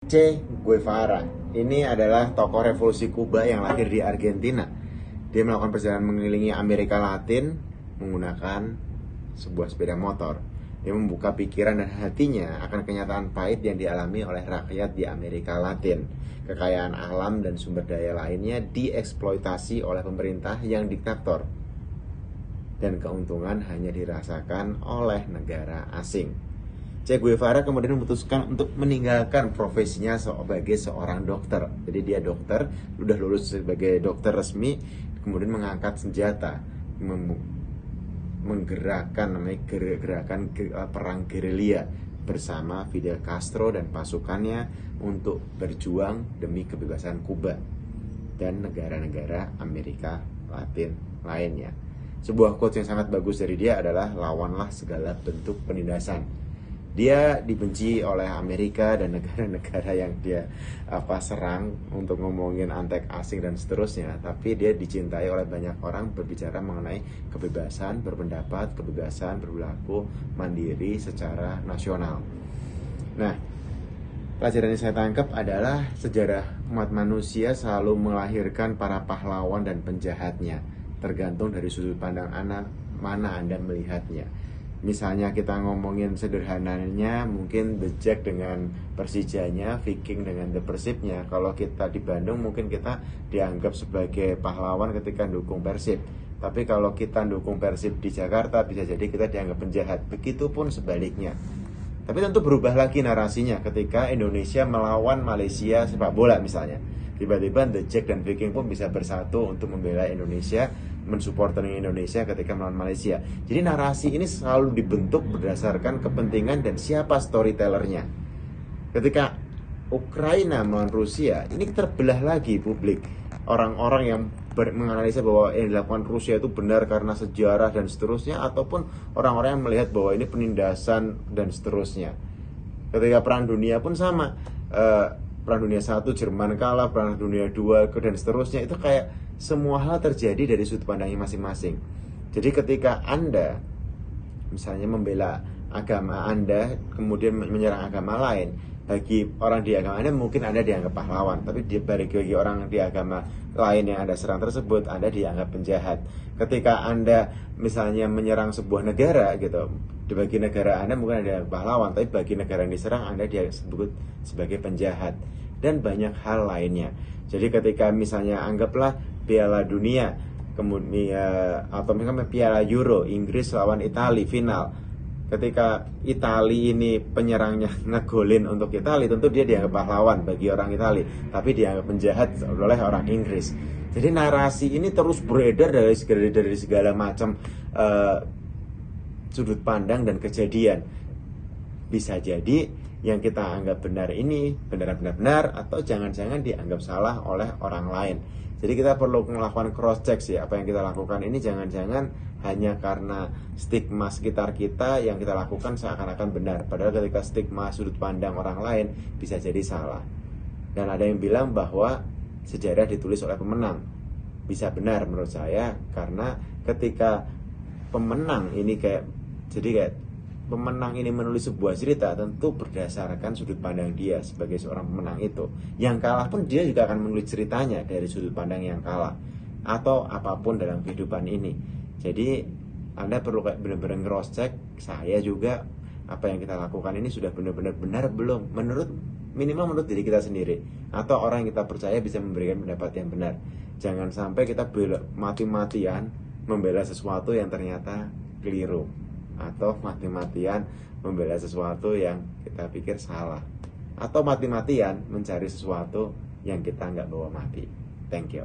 Che Guevara ini adalah tokoh revolusi Kuba yang lahir di Argentina. Dia melakukan perjalanan mengelilingi Amerika Latin menggunakan sebuah sepeda motor. Dia membuka pikiran dan hatinya akan kenyataan pahit yang dialami oleh rakyat di Amerika Latin. Kekayaan alam dan sumber daya lainnya dieksploitasi oleh pemerintah yang diktator, dan keuntungan hanya dirasakan oleh negara asing. Che Guevara kemudian memutuskan untuk meninggalkan profesinya sebagai seorang dokter. Jadi dia dokter, udah lulus sebagai dokter resmi, kemudian mengangkat senjata, menggerakkan namanya gerakan perang gerilya bersama Fidel Castro dan pasukannya untuk berjuang demi kebebasan Kuba dan negara-negara Amerika Latin lainnya. Sebuah quote yang sangat bagus dari dia adalah lawanlah segala bentuk penindasan. Dia dibenci oleh Amerika dan negara-negara yang dia serang untuk ngomongin antek asing dan seterusnya, tapi dia dicintai oleh banyak orang berbicara mengenai kebebasan berpendapat, kebebasan berlaku mandiri secara nasional. Nah, pelajaran yang saya tangkap adalah sejarah umat manusia selalu melahirkan para pahlawan dan penjahatnya, tergantung dari sudut pandang mana Anda melihatnya. Misalnya kita ngomongin sederhananya, mungkin The Jack dengan Persijanya, Viking dengan The Persibnya. Kalau kita di Bandung mungkin kita dianggap sebagai pahlawan ketika dukung Persib. Tapi kalau kita dukung Persib di Jakarta, bisa jadi kita dianggap penjahat. Begitupun sebaliknya. Tapi tentu berubah lagi narasinya ketika Indonesia melawan Malaysia sepak bola misalnya. Tiba-tiba The Jack dan Viking pun bisa bersatu untuk membela Indonesia, mensupport Indonesia ketika melawan Malaysia. Jadi narasi ini selalu dibentuk berdasarkan kepentingan dan siapa storytellernya. Ketika Ukraina melawan Rusia, ini terbelah lagi publik. Orang-orang yang menganalisa bahwa yang dilakukan Rusia itu benar karena sejarah dan seterusnya, ataupun orang-orang yang melihat bahwa ini penindasan dan seterusnya. Ketika Perang Dunia pun sama. Perang Dunia 1 Jerman kalah, Perang Dunia 2 dan seterusnya, itu kayak semua hal terjadi dari sudut pandangnya masing-masing. Jadi ketika Anda misalnya membela agama Anda kemudian menyerang agama lain, bagi orang di agama Anda mungkin Anda dianggap pahlawan, tapi bagi orang di agama lain yang Anda serang tersebut, Anda dianggap penjahat. Ketika Anda misalnya menyerang sebuah negara gitu, bagi negara Anda mungkin ada pahlawan, tapi bagi negara yang diserang Anda disebut sebagai penjahat, dan banyak hal lainnya. Jadi ketika misalnya anggaplah Piala Dunia, kemudian atau misalnya Piala Euro, Inggris lawan Italia final. Ketika Italia ini penyerangnya ngegolin untuk Italia, tentu dia dianggap pahlawan bagi orang Italia, tapi dianggap penjahat oleh orang Inggris. Jadi narasi ini terus beredar dari segala macam sudut pandang dan kejadian. Bisa jadi yang kita anggap benar ini benar-benar, atau jangan-jangan dianggap salah oleh orang lain. Jadi kita perlu melakukan cross check sih, apa yang kita lakukan ini jangan-jangan hanya karena stigma sekitar kita yang kita lakukan seakan-akan benar, padahal ketika stigma sudut pandang orang lain bisa jadi salah. Dan ada yang bilang bahwa sejarah ditulis oleh pemenang. Bisa benar menurut saya, karena ketika pemenang ini kayak pemenang ini menulis sebuah cerita, tentu berdasarkan sudut pandang dia sebagai seorang pemenang itu. Yang kalah pun dia juga akan menulis ceritanya dari sudut pandang yang kalah, atau apapun dalam kehidupan ini. Jadi Anda perlu benar-benar cross check. Saya juga, apa yang kita lakukan ini sudah benar-benar benar belum, minimal menurut diri kita sendiri, atau orang yang kita percaya bisa memberikan pendapat yang benar. Jangan sampai kita mati-matian membela sesuatu yang ternyata keliru, atau mati-matian membela sesuatu yang kita pikir salah, atau mati-matian mencari sesuatu yang kita nggak bawa mati. Thank you.